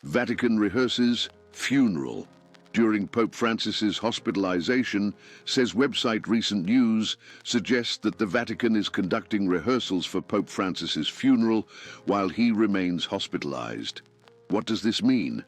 Vatican rehearses funeral during Pope Francis's hospitalization, says website Recent News suggests that the Vatican is conducting rehearsals for Pope Francis's funeral while he remains hospitalized. What does this mean?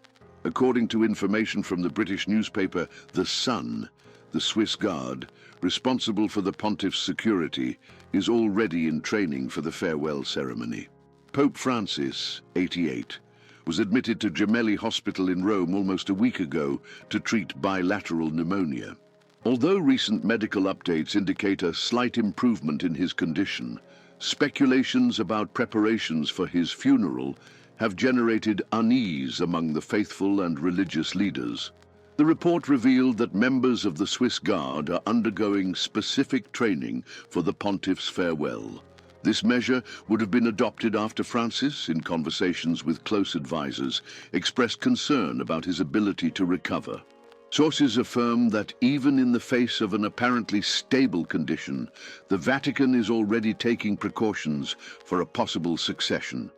According to information from the British newspaper The Sun, the Swiss Guard, responsible for the pontiff's security, is already in training for the farewell ceremony. Pope Francis, 88, was admitted to Gemelli Hospital in Rome almost a week ago to treat bilateral pneumonia. Although recent medical updates indicate a slight improvement in his condition, speculations about preparations for his funeral have generated unease among the faithful and religious leaders. The report revealed that members of the Swiss Guard are undergoing specific training for the pontiff's farewell. This measure would have been adopted after Francis, in conversations with close advisors, expressed concern about his ability to recover. Sources affirm that even in the face of an apparently stable condition, the Vatican is already taking precautions for a possible succession.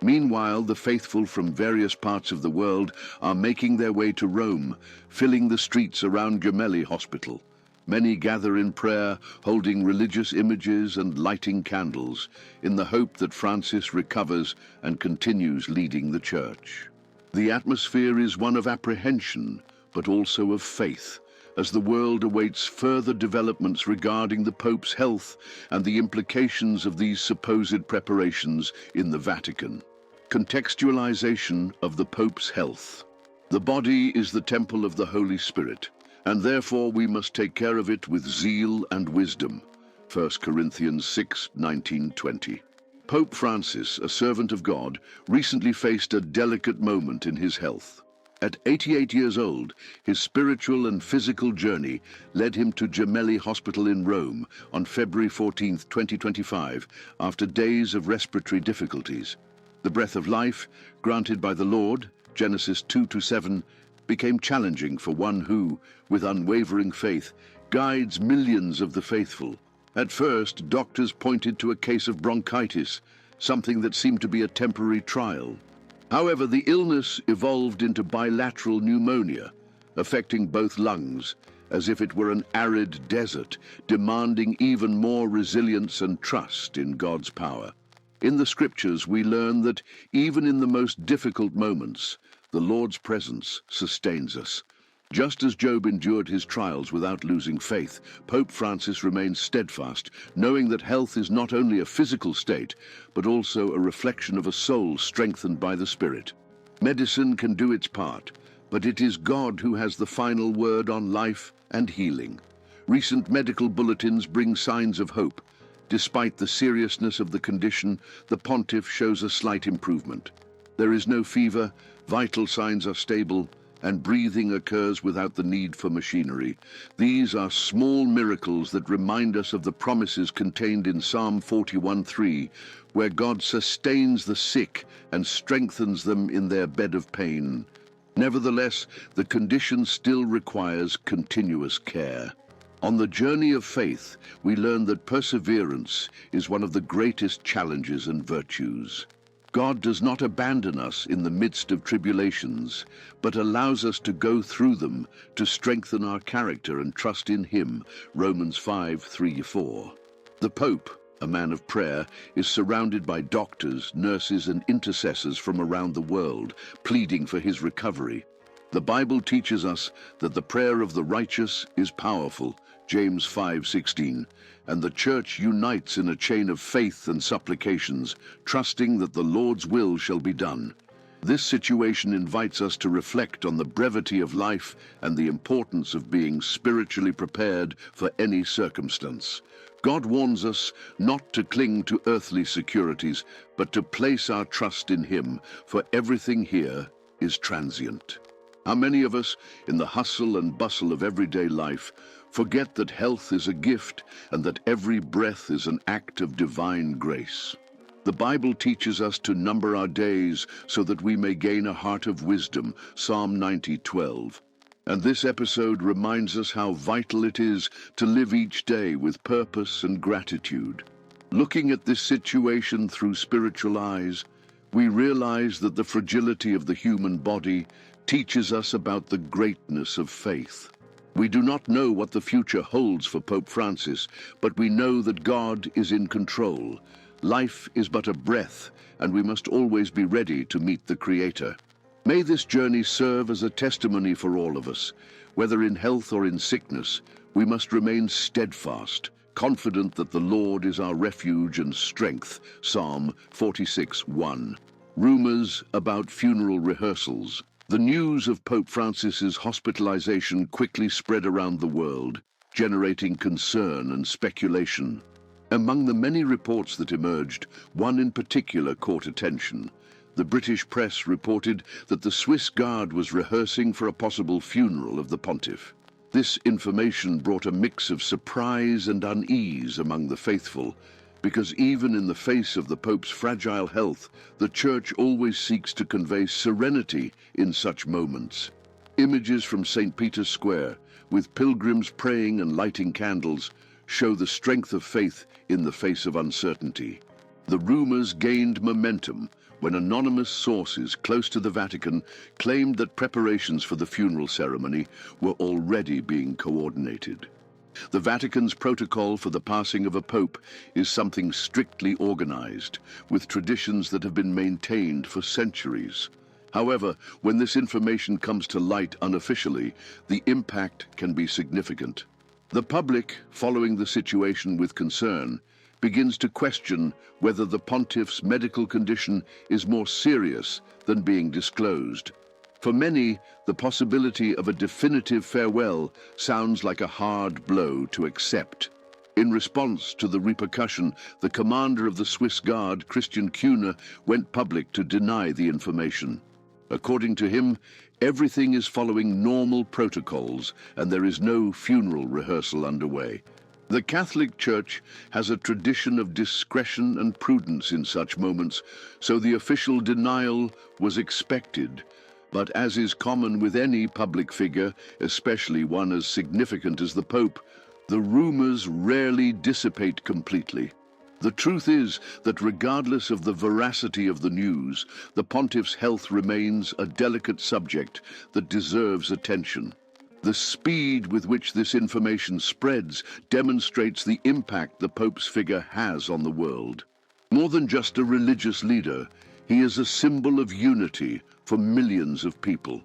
Meanwhile, the faithful from various parts of the world are making their way to Rome, filling the streets around Gemelli Hospital. Many gather in prayer, holding religious images and lighting candles, in the hope that Francis recovers and continues leading the Church. The atmosphere is one of apprehension, but also of faith, as the world awaits further developments regarding the Pope's health and the implications of these supposed preparations in the Vatican. Contextualization of the Pope's health. The body is the temple of the Holy Spirit, and therefore we must take care of it with zeal and wisdom. 1 Corinthians 6:19-20. Pope Francis, a servant of God, recently faced a delicate moment in his health. At 88 years old, his spiritual and physical journey led him to Gemelli Hospital in Rome on February 14, 2025, after days of respiratory difficulties. The breath of life, granted by the Lord, Genesis 2-7, became challenging for one who, with unwavering faith, guides millions of the faithful. At first, doctors pointed to a case of bronchitis, something that seemed to be a temporary trial. However, the illness evolved into bilateral pneumonia, affecting both lungs, as if it were an arid desert, demanding even more resilience and trust in God's power. In the Scriptures, we learn that even in the most difficult moments, the Lord's presence sustains us. Just as Job endured his trials without losing faith, Pope Francis remains steadfast, knowing that health is not only a physical state, but also a reflection of a soul strengthened by the Spirit. Medicine can do its part, but it is God who has the final word on life and healing. Recent medical bulletins bring signs of hope. Despite the seriousness of the condition, the pontiff shows a slight improvement. There is no fever, vital signs are stable, and breathing occurs without the need for machinery. These are small miracles that remind us of the promises contained in Psalm 41:3, where God sustains the sick and strengthens them in their bed of pain. Nevertheless, the condition still requires continuous care. On the journey of faith, we learn that perseverance is one of the greatest challenges and virtues. God does not abandon us in the midst of tribulations, but allows us to go through them to strengthen our character and trust in Him, Romans 5:3-4. The Pope, a man of prayer, is surrounded by doctors, nurses, and intercessors from around the world, pleading for his recovery. The Bible teaches us that the prayer of the righteous is powerful, James 5:16, and the Church unites in a chain of faith and supplications, trusting that the Lord's will shall be done. This situation invites us to reflect on the brevity of life and the importance of being spiritually prepared for any circumstance. God warns us not to cling to earthly securities, but to place our trust in Him, for everything here is transient. How many of us, in the hustle and bustle of everyday life, forget that health is a gift and that every breath is an act of divine grace? The Bible teaches us to number our days so that we may gain a heart of wisdom, Psalm 90:12. And this episode reminds us how vital it is to live each day with purpose and gratitude. Looking at this situation through spiritual eyes, we realize that the fragility of the human body teaches us about the greatness of faith. We do not know what the future holds for Pope Francis, but we know that God is in control. Life is but a breath, and we must always be ready to meet the Creator. May this journey serve as a testimony for all of us. Whether in health or in sickness, we must remain steadfast, confident that the Lord is our refuge and strength. Psalm 46:1. Rumors about funeral rehearsals. The news of Pope Francis's hospitalization quickly spread around the world, generating concern and speculation. Among the many reports that emerged, one in particular caught attention. The British press reported that the Swiss Guard was rehearsing for a possible funeral of the pontiff. This information brought a mix of surprise and unease among the faithful, because even in the face of the Pope's fragile health, the Church always seeks to convey serenity in such moments. Images from St. Peter's Square, with pilgrims praying and lighting candles, show the strength of faith in the face of uncertainty. The rumors gained momentum when anonymous sources close to the Vatican claimed that preparations for the funeral ceremony were already being coordinated. The Vatican's protocol for the passing of a pope is something strictly organized, with traditions that have been maintained for centuries. However, when this information comes to light unofficially, the impact can be significant. The public, following the situation with concern, begins to question whether the pontiff's medical condition is more serious than being disclosed. For many, the possibility of a definitive farewell sounds like a hard blow to accept. In response to the repercussion, the commander of the Swiss Guard, Christian Kuhne, went public to deny the information. According to him, everything is following normal protocols and there is no funeral rehearsal underway. The Catholic Church has a tradition of discretion and prudence in such moments, so the official denial was expected. But as is common with any public figure, especially one as significant as the Pope, the rumors rarely dissipate completely. The truth is that regardless of the veracity of the news, the pontiff's health remains a delicate subject that deserves attention. The speed with which this information spreads demonstrates the impact the Pope's figure has on the world. More than just a religious leader, he is a symbol of unity for millions of people.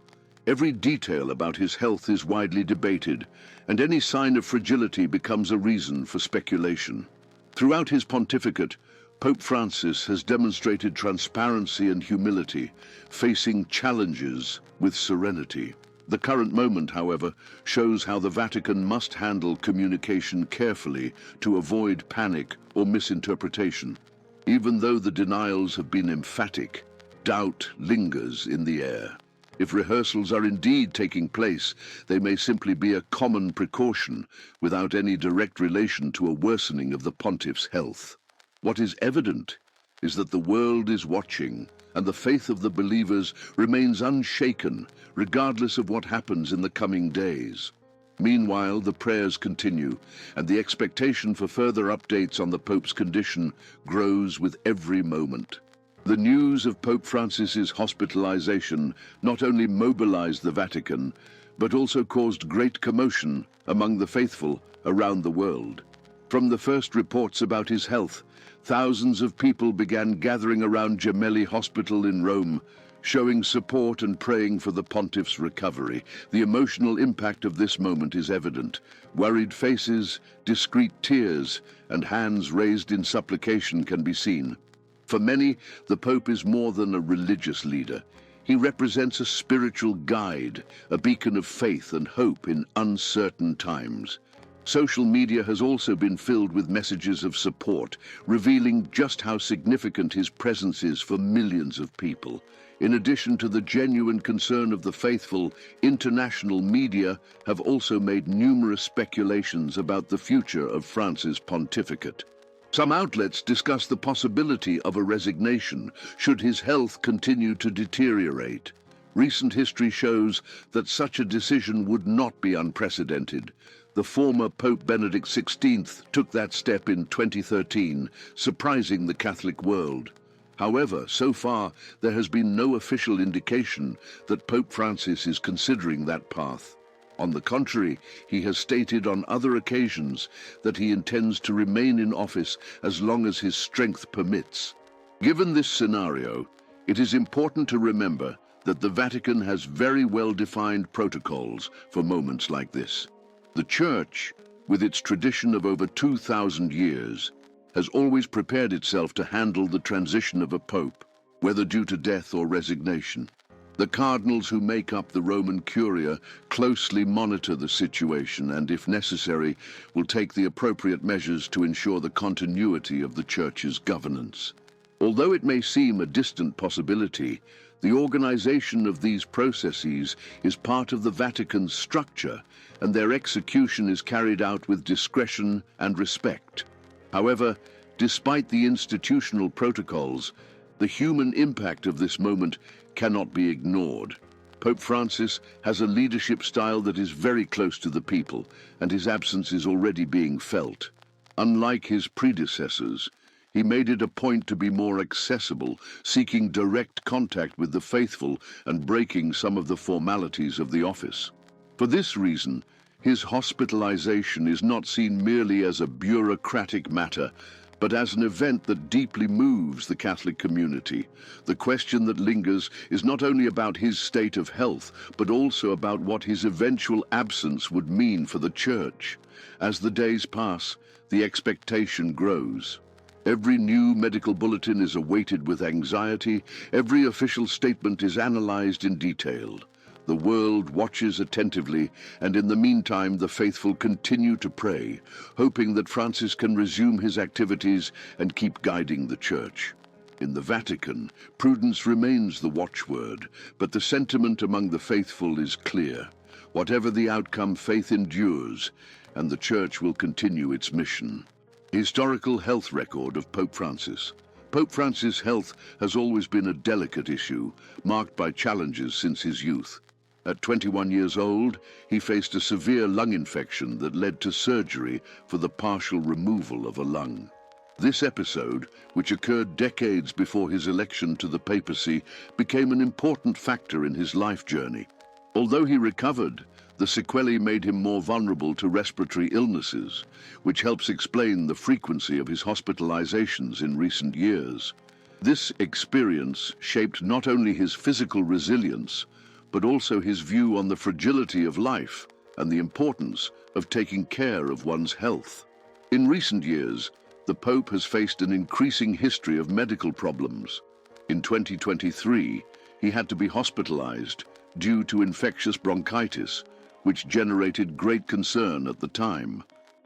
Every detail about his health is widely debated, and any sign of fragility becomes a reason for speculation. Throughout his pontificate, Pope Francis has demonstrated transparency and humility, facing challenges with serenity. The current moment, however, shows how the Vatican must handle communication carefully to avoid panic or misinterpretation. Even though the denials have been emphatic, doubt lingers in the air. If rehearsals are indeed taking place, they may simply be a common precaution without any direct relation to a worsening of the pontiff's health. What is evident is that the world is watching, and the faith of the believers remains unshaken, regardless of what happens in the coming days. Meanwhile, the prayers continue, and the expectation for further updates on the Pope's condition grows with every moment. The news of Pope Francis's hospitalization not only mobilized the Vatican, but also caused great commotion among the faithful around the world. From the first reports about his health, thousands of people began gathering around Gemelli Hospital in Rome, showing support and praying for the pontiff's recovery. The emotional impact of this moment is evident. Worried faces, discreet tears, and hands raised in supplication can be seen. For many, the Pope is more than a religious leader. He represents a spiritual guide, a beacon of faith and hope in uncertain times. Social media has also been filled with messages of support, revealing just how significant his presence is for millions of people. In addition to the genuine concern of the faithful, international media have also made numerous speculations about the future of France's pontificate. Some outlets discuss the possibility of a resignation should his health continue to deteriorate. Recent history shows that such a decision would not be unprecedented. The former Pope Benedict XVI took that step in 2013, surprising the Catholic world. However, so far, there has been no official indication that Pope Francis is considering that path. On the contrary, he has stated on other occasions that he intends to remain in office as long as his strength permits. Given this scenario, it is important to remember that the Vatican has very well-defined protocols for moments like this. The Church, with its tradition of over 2,000 years, has always prepared itself to handle the transition of a pope, whether due to death or resignation. The cardinals who make up the Roman Curia closely monitor the situation and, if necessary, will take the appropriate measures to ensure the continuity of the Church's governance. Although it may seem a distant possibility, the organization of these processes is part of the Vatican's structure, and their execution is carried out with discretion and respect. However, despite the institutional protocols, the human impact of this moment cannot be ignored. Pope Francis has a leadership style that is very close to the people, and his absence is already being felt. Unlike his predecessors, he made it a point to be more accessible, seeking direct contact with the faithful and breaking some of the formalities of the office. For this reason, his hospitalization is not seen merely as a bureaucratic matter, but as an event that deeply moves the Catholic community. The question that lingers is not only about his state of health, but also about what his eventual absence would mean for the Church. As the days pass, the expectation grows. Every new medical bulletin is awaited with anxiety, every official statement is analyzed in detail. The world watches attentively, and in the meantime the faithful continue to pray, hoping that Francis can resume his activities and keep guiding the Church. In the Vatican, prudence remains the watchword, but the sentiment among the faithful is clear. Whatever the outcome, faith endures, and the Church will continue its mission. Historical health record of Pope Francis. Pope Francis' health has always been a delicate issue, marked by challenges since his youth. At 21 years old, he faced a severe lung infection that led to surgery for the partial removal of a lung. This episode, which occurred decades before his election to the papacy, became an important factor in his life journey. Although he recovered, the sequelae made him more vulnerable to respiratory illnesses, which helps explain the frequency of his hospitalizations in recent years. This experience shaped not only his physical resilience, but also his view on the fragility of life and the importance of taking care of one's health. In recent years, the Pope has faced an increasing history of medical problems. In 2023, he had to be hospitalized due to infectious bronchitis, which generated great concern at the time.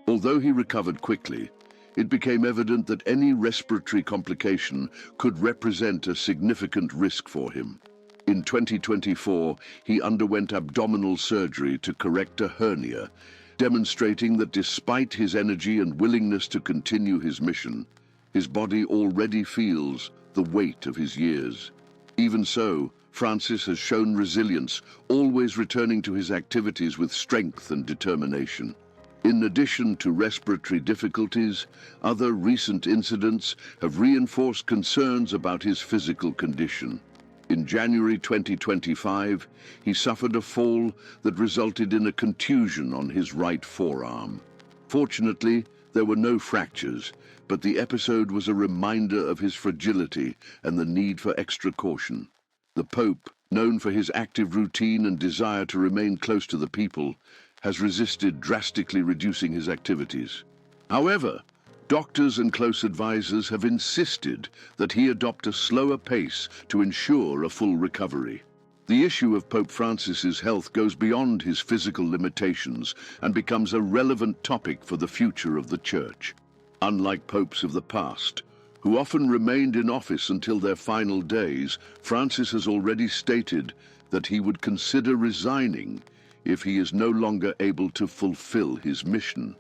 Although he recovered quickly, it became evident that any respiratory complication could represent a significant risk for him. In 2024, he underwent abdominal surgery to correct a hernia, demonstrating that despite his energy and willingness to continue his mission, his body already feels the weight of his years. Even so, Francis has shown resilience, always returning to his activities with strength and determination. In addition to respiratory difficulties, other recent incidents have reinforced concerns about his physical condition. In January 2025, he suffered a fall that resulted in a contusion on his right forearm. Fortunately, there were no fractures, but the episode was a reminder of his fragility and the need for extra caution. The Pope, known for his active routine and desire to remain close to the people, has resisted drastically reducing his activities. However, doctors and close advisors have insisted that he adopt a slower pace to ensure a full recovery. The issue of Pope Francis's health goes beyond his physical limitations and becomes a relevant topic for the future of the Church. Unlike popes of the past, who often remained in office until their final days, Francis has already stated that he would consider resigning if he is no longer able to fulfill his mission.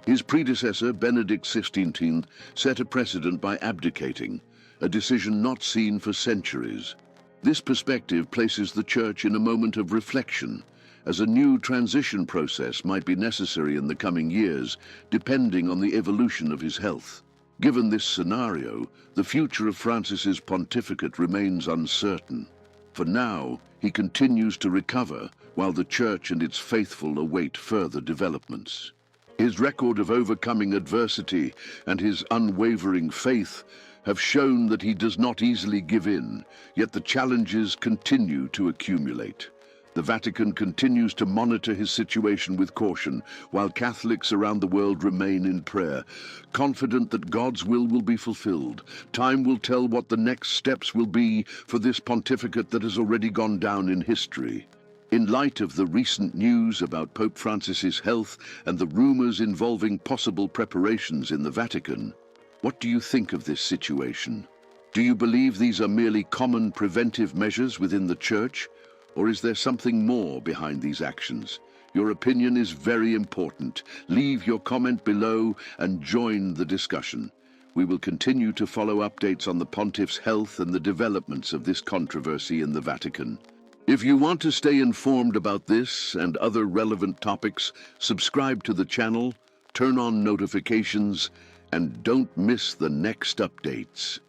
His predecessor, Benedict XVI, set a precedent by abdicating, a decision not seen for centuries. This perspective places the Church in a moment of reflection, as a new transition process might be necessary in the coming years, depending on the evolution of his health. Given this scenario, the future of Francis's pontificate remains uncertain. For now, he continues to recover, while the Church and its faithful await further developments. His record of overcoming adversity and his unwavering faith have shown that he does not easily give in, yet the challenges continue to accumulate. The Vatican continues to monitor his situation with caution, while Catholics around the world remain in prayer, confident that God's will be fulfilled. Time will tell what the next steps will be for this pontificate that has already gone down in history. In light of the recent news about Pope Francis's health and the rumors involving possible preparations in the Vatican, what do you think of this situation? Do you believe these are merely common preventive measures within the Church? Or is there something more behind these actions? Your opinion is very important. Leave your comment below and join the discussion. We will continue to follow updates on the Pontiff's health and the developments of this controversy in the Vatican. If you want to stay informed about this and other relevant topics, subscribe to the channel, turn on notifications, and don't miss the next updates.